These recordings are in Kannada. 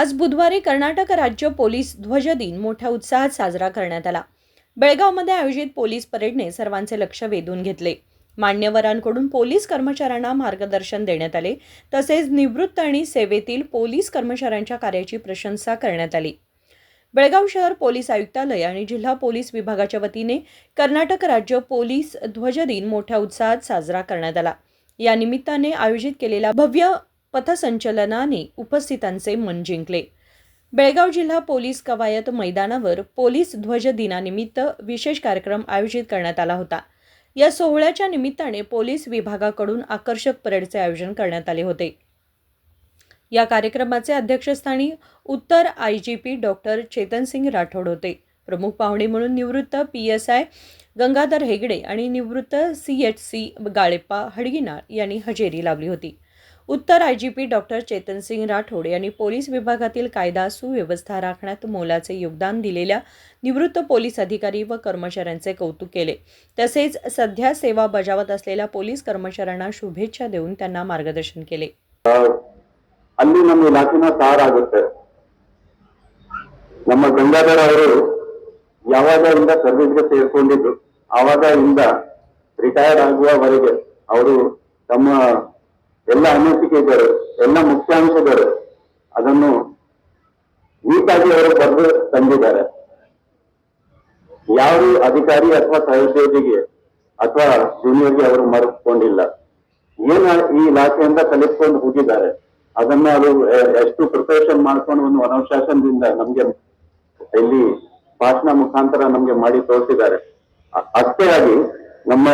आज बुधवारी कर्नाटक राज्य पोलीस ध्वज दिन मोठ्या उत्साहात साजरा करण्यात आला। बेळगावमध्ये आयोजित पोलीस परेडने सर्वांचे लक्ष वेधून घेतले। मान्यवरांकडून पोलीस कर्मचाऱ्यांना मार्गदर्शन देण्यात आले, तसेच निवृत्त आणि सेवेतील पोलीस कर्मचाऱ्यांच्या कार्याची प्रशंसा करण्यात आली। बेळगाव शहर पोलीस आयुक्तालय आणि जिल्हा पोलीस विभागाच्या वतीने कर्नाटक राज्य पोलीस ध्वज दिन मोठ्या उत्साहात साजरा करण्यात आला। या निमित्ताने आयोजित केलेल्या भव्य पथसंचलनाने उपस्थितांचे मन जिंकले। बेळगाव जिल्हा पोलीस कवायत मैदानावर पोलीस ध्वज दिनानिमित्त विशेष कार्यक्रम आयोजित करण्यात आला होता। या सोहळ्याच्या निमित्ताने पोलीस विभागाकडून आकर्षक परेडचे आयोजन करण्यात आले होते। या कार्यक्रमाचे अध्यक्षस्थानी उत्तर आयजीपी डॉक्टर चेतनसिंग राठोड होते। प्रमुख पाहुणे म्हणून निवृत्त PSI गंगाधर हेगडे आणि निवृत्त CHC गाळेप्पा हडगिनाळ यांनी हजेरी लावली होती। उत्तर आयजीपी डॉक्टर चेतनसिंग राठोड यांनी पोलीस विभागातील कायदा सुव्यवस्था राखण्यात मोलाचे योगदान दिलेल्या निवृत्त पोलीस अधिकारी व कर्मचाऱ्यांचे कौतुक केले। तसेच सध्या सेवा बजावत असलेल्या पोलीस कर्मचाऱ्यांना शुभेच्छा देऊन त्यांना मार्गदर्शन केले। ಅಲ್ಲಿ ನಮ್ಮ ಇಲಾಖೆನ ಸಾರಾಗುತ್ತೆ। ನಮ್ಮ ಗಂಗಾಧರ್ ಅವರು ಯಾವಾಗಲಿಂದ ಸರ್ವಿಸ್ಗೆ ಸೇರ್ಕೊಂಡಿದ್ರು ಆವಾಗಲಿಂದ ರಿಟೈರ್ಡ್ ಆಗುವವರೆಗೆ ಅವರು ತಮ್ಮ ಎಲ್ಲ ಅನಿಸಿಕೆಗಳು ಎಲ್ಲ ಮುಖ್ಯಾಂಶಗಳು ಅದನ್ನು ನೀಟಾಗಿ ಅವರು ಬರೆದು ತಂದಿದ್ದಾರೆ। ಯಾವ ಅಧಿಕಾರಿ ಅಥವಾ ಸಹೋದ್ಯೋಗಿಗೆ ಅಥವಾ ಜೂನಿಯರ್ಗೆ ಅವರು ಮರೆತುಕೊಂಡಿಲ್ಲ। ಏನು ಈ ಇಲಾಖೆಯಿಂದ ಕಲಿಸ್ಕೊಂಡು ಹೋಗಿದ್ದಾರೆ ಅದನ್ನ ಅದು ಎಷ್ಟು ಪ್ರಿಪರೇಷನ್ ಮಾಡ್ಕೊಂಡು ಒಂದು ಅನುಶಾಸನದಿಂದ ನಮ್ಗೆ ಇಲ್ಲಿ ಭಾಷಣ ಮುಖಾಂತರ ನಮ್ಗೆ ಮಾಡಿ ತೋರಿಸಿದ್ದಾರೆ। ಅಷ್ಟೇ ಆಗಿ ನಮ್ಮ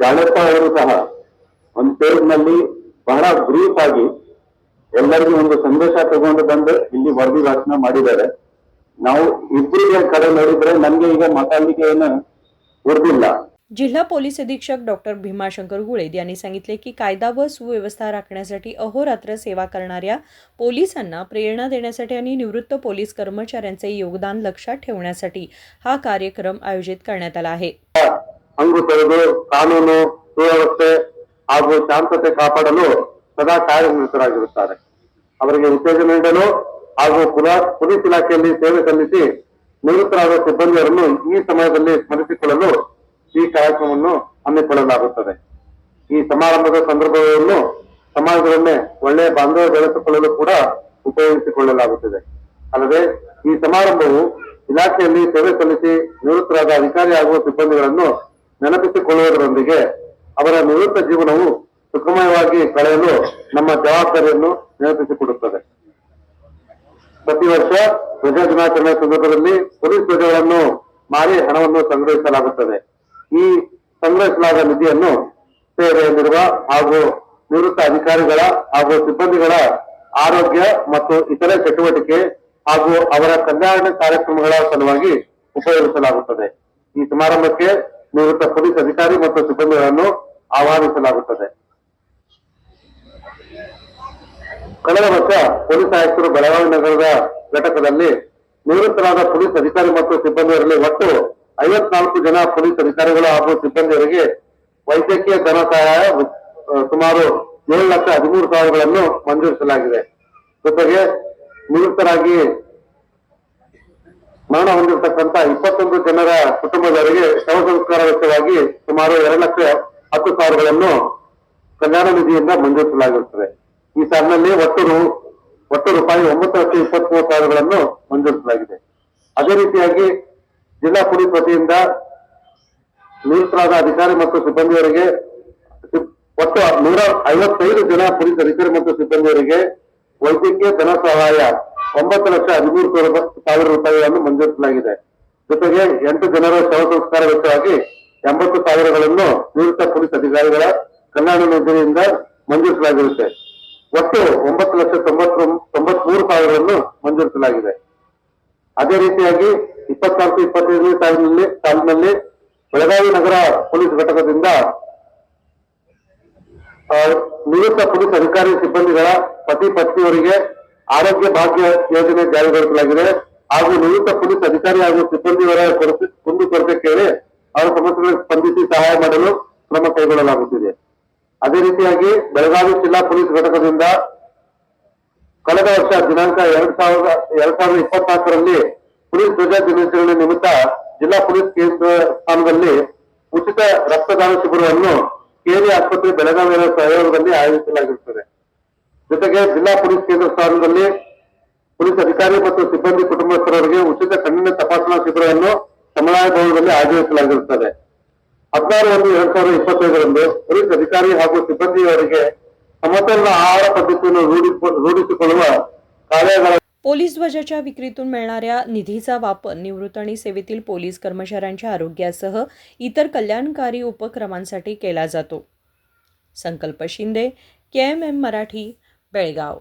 ಜಾಳಪ್ಪ ಅವರು ಸಹ ಒಂದು ಪೇಜ್ ನಲ್ಲಿ ಬಹಳ ಬ್ರೀಫ್ ಆಗಿ ಎಲ್ಲರಿಗೂ ಒಂದು ಸಂದೇಶ ತಗೊಂಡು ಬಂದು ಇಲ್ಲಿ ವರದಿ ಭಾಷಣ ಮಾಡಿದ್ದಾರೆ। ನಾವು ಇಬ್ಬರಿಗೆ ಕಡೆ ನೋಡಿದ್ರೆ ನಮ್ಗೆ ಈಗ ಮಾತಾಡಲಿಕ್ಕೆ ಏನು ಉಳಿದಿಲ್ಲ। जिल्हा पोलीस अधीक्षक डॉक्टर भीमाशंकर गुळेद यांनी सांगितले की कायदा व सुव्यवस्था राखण्यासाठी अहोरात्र सेवा करणाऱ्या पोलिसांना प्रेरणा देण्यासाठी आणि निवृत्त पोलीस कर्मचाऱ्यांचे योगदान लक्षात ठेवण्यासाठी हा कार्यक्रम आयोजित करण्यात आला आहे। ಹಂಗು ತೆಗೆದು ಕಾನೂನು ಸುವ್ಯವಸ್ಥೆ ಹಾಗೂ ಶಾಂತತೆ ಕಾಪಾಡಲು ಸದಾ ಕಾರ್ಯನಿರತರಾಗಿರುತ್ತಾರೆ। ಅವರಿಗೆ ಉತ್ತೇಜನ ನೀಡಲು ಹಾಗೂ ಪೊಲೀಸ್ ಇಲಾಖೆಯಲ್ಲಿ ಸೇವೆ ಸಲ್ಲಿಸಿ ನಿವೃತ್ತರಾದ ಸಿಬ್ಬಂದಿಯವರನ್ನು ಈ ಸಮಯದಲ್ಲಿ ಸ್ಮರಿಸಿಕೊಳ್ಳಲು ಈ ಕಾರ್ಯಕ್ರಮವನ್ನು ಹಮ್ಮಿಕೊಳ್ಳಲಾಗುತ್ತದೆ। ಈ ಸಮಾರಂಭದ ಸಂದರ್ಭವನ್ನು ಸಮಾಜದೊಡನೆ ಒಳ್ಳೆಯ ಬಾಂಧವ್ಯ ಬೆಳೆಸಿಕೊಳ್ಳಲು ಕೂಡ ಉಪಯೋಗಿಸಿಕೊಳ್ಳಲಾಗುತ್ತದೆ। ಅಲ್ಲದೆ ಈ ಸಮಾರಂಭವು ಇಲಾಖೆಯಲ್ಲಿ ಸೇವೆ ಸಲ್ಲಿಸಿ ನಿವೃತ್ತರಾದ ಅಧಿಕಾರಿ ಹಾಗೂ ಸಿಬ್ಬಂದಿಗಳನ್ನು ನೆನಪಿಸಿಕೊಳ್ಳುವುದರೊಂದಿಗೆ ಅವರ ನಿವೃತ್ತ ಜೀವನವು ಸುಖಮಯವಾಗಿ ಕಳೆಯಲು ನಮ್ಮ ಜವಾಬ್ದಾರಿಯನ್ನು ನೆನಪಿಸಿಕೊಡುತ್ತದೆ। ಪ್ರತಿ ವರ್ಷ ಧ್ವಜ ದಿನಾಚರಣೆ ಸಂದರ್ಭದಲ್ಲಿ ಪೊಲೀಸ್ ಧ್ವಜಗಳನ್ನು ಮಾರಿ ಹಣವನ್ನು ಸಂಗ್ರಹಿಸಲಾಗುತ್ತದೆ। ಈ ಸಂಗ್ರಹಿಸಲಾದ ನಿಧಿಯನ್ನು ಸೇವೆಯಲ್ಲಿರುವ ಹಾಗೂ ನಿವೃತ್ತ ಅಧಿಕಾರಿಗಳ ಹಾಗೂ ಸಿಬ್ಬಂದಿಗಳ ಆರೋಗ್ಯ ಮತ್ತು ಇತರೆ ಚಟುವಟಿಕೆ ಹಾಗೂ ಅವರ ಕಲ್ಯಾಣ ಕಾರ್ಯಕ್ರಮಗಳ ಸಲುವಾಗಿ ಉಪಯೋಗಿಸಲಾಗುತ್ತದೆ। ಈ ಸಮಾರಂಭಕ್ಕೆ ನಿವೃತ್ತ ಪೊಲೀಸ್ ಅಧಿಕಾರಿ ಮತ್ತು ಸಿಬ್ಬಂದಿಗಳನ್ನು ಆಹ್ವಾನಿಸಲಾಗುತ್ತದೆ। ಕಳೆದ ವರ್ಷ ಪೊಲೀಸ್ ಆಯುಕ್ತರು ಬೆಳಗಾವಿ ನಗರದ ಘಟಕದಲ್ಲಿ ನಿವೃತ್ತರಾದ ಪೊಲೀಸ್ ಅಧಿಕಾರಿ ಮತ್ತು ಸಿಬ್ಬಂದಿಯರಲ್ಲಿ ಒಟ್ಟು 54 ಜನ ಪೊಲೀಸ್ ಅಧಿಕಾರಿಗಳು ಹಾಗೂ ಸಿಬ್ಬಂದಿಯವರಿಗೆ ವೈದ್ಯಕೀಯ ಧನ ಸಹಾಯ ಸುಮಾರು 7,13,000ಗಳನ್ನು ಮಂಜೂರಿಸಲಾಗಿದೆ। ಜೊತೆಗೆ ನಿವೃತ್ತರಾಗಿ ಮರಣ ಹೊಂದಿರತಕ್ಕಂತ 21 ಜನರ ಕುಟುಂಬದವರಿಗೆ ಶವ ಸಂಸ್ಕಾರ ವೆಚ್ಚವಾಗಿ ಸುಮಾರು 2,10,000ಗಳನ್ನು ಕಲ್ಯಾಣ ನಿಧಿಯಿಂದ ಮಂಜೂರಿಸಲಾಗಿರುತ್ತದೆ। ಈ ಸಾಲಿನಲ್ಲಿ ಒಟ್ಟು ರೂಪಾಯಿ 9,23,000ಗಳನ್ನು ಮಂಜೂರಿಸಲಾಗಿದೆ। ಅದೇ ರೀತಿಯಾಗಿ ಜಿಲ್ಲಾ ಪೊಲೀಸ್ ವತಿಯಿಂದ ನಿವೃತ್ತರಾದ ಅಧಿಕಾರಿ ಮತ್ತು ಸಿಬ್ಬಂದಿಯವರಿಗೆ ಒಟ್ಟು 155 ಜನ ಪೊಲೀಸ್ ಅಧಿಕಾರಿ ಮತ್ತು ಸಿಬ್ಬಂದಿಯವರಿಗೆ ವೈದ್ಯಕೀಯ ಧನ ಸಹಾಯ 9,13,000 ರೂಪಾಯಿಗಳನ್ನು ಮಂಜೂರಿಸಲಾಗಿದೆ। ಜೊತೆಗೆ 8 ಜನರ ಶವ ಸಂಸ್ಕಾರ ವೆಚ್ಚವಾಗಿ 80,000ಗಳನ್ನು ನಿವೃತ್ತ ಪೊಲೀಸ್ ಅಧಿಕಾರಿಗಳ ಕಲ್ಯಾಣ ನಿಧಿಯಿಂದ ಮಂಜೂರಿಸಲಾಗಿರುತ್ತೆ। ಒಟ್ಟು 9,93,000ಗಳನ್ನು ಮಂಜೂರಿಸಲಾಗಿದೆ। ಅದೇ ರೀತಿಯಾಗಿ 24-25ನೇ ಸಾಲಿನಲ್ಲಿ ಬೆಳಗಾವಿ ನಗರ ಪೊಲೀಸ್ ಘಟಕದಿಂದ ನಿವೃತ್ತ ಪೊಲೀಸ್ ಅಧಿಕಾರಿ ಸಿಬ್ಬಂದಿಗಳ ಪತಿ ಪತ್ನಿಯವರಿಗೆ ಆರೋಗ್ಯ ಭಾಗ್ಯ ಯೋಜನೆ ಜಾರಿಗೊಳಿಸಲಾಗಿದೆ ಹಾಗೂ ನಿವೃತ್ತ ಪೊಲೀಸ್ ಅಧಿಕಾರಿ ಹಾಗೂ ಸಿಬ್ಬಂದಿಯವರ ಕುಂದುಕೊರತೆ ಕೇಳಿ ಅವರ ಸಮಸ್ಯೆಗಳಿಗೆ ಸ್ಪಂದಿಸಿ ಸಹಾಯ ಮಾಡಲು ಕ್ರಮ ಕೈಗೊಳ್ಳಲಾಗುತ್ತಿದೆ। ಅದೇ ರೀತಿಯಾಗಿ ಬೆಳಗಾವಿ ಜಿಲ್ಲಾ ಪೊಲೀಸ್ ಘಟಕದಿಂದ ಕಳೆದ ವರ್ಷ ದಿನಾಂಕ 2024ರಲ್ಲಿ ಪೊಲೀಸ್ ಧ್ವಜ ದಿನಾಚರಣೆ ನಿಮಿತ್ತ ಜಿಲ್ಲಾ ಪೊಲೀಸ್ ಕೇಂದ್ರ ಸ್ಥಾನದಲ್ಲಿ ಉಚಿತ ರಕ್ತದಾನ ಶಿಬಿರವನ್ನು ಕೆಎಲ್ಇ ಆಸ್ಪತ್ರೆ ಬೆಳಗಾವಿಯ ಸಹಯೋಗದಲ್ಲಿ ಆಯೋಜಿಸಲಾಗಿರುತ್ತದೆ. ಜೊತೆಗೆ ಜಿಲ್ಲಾ ಪೊಲೀಸ್ ಕೇಂದ್ರ ಸ್ಥಾನದಲ್ಲಿ ಪೊಲೀಸ್ ಅಧಿಕಾರಿ ಮತ್ತು ಸಿಬ್ಬಂದಿ ಕುಟುಂಬಸ್ಥರವರಿಗೆ ಉಚಿತ ಕಣ್ಣಿನ ತಪಾಸಣಾ ಶಿಬಿರವನ್ನು ಸಮನ್ವಯ ಭವನದಲ್ಲಿ ಆಯೋಜಿಸಲಾಗಿರುತ್ತದೆ. 16/1/2025ರಂದು ಪೊಲೀಸ್ ಅಧಿಕಾರಿ ಹಾಗೂ ಸಿಬ್ಬಂದಿಯವರಿಗೆ ಸಮತೋಲನ ಆಹಾರ ಪದ್ಧತಿಯನ್ನು ರೂಢಿಸಿಕೊಳ್ಳುವ ಕಾರ್ಯಾಗಾರ. पोलीस ध्वजाच्या विक्रीतून मिळणाऱ्या निधीचा वापर निवृत्त आणि सेवेतील पोलीस कर्मचाऱ्यांच्या आरोग्यासह इतर कल्याणकारी उपक्रमांसाठी केला जातो. संकल्प शिंदे, KMM मराठी, बेळगाव.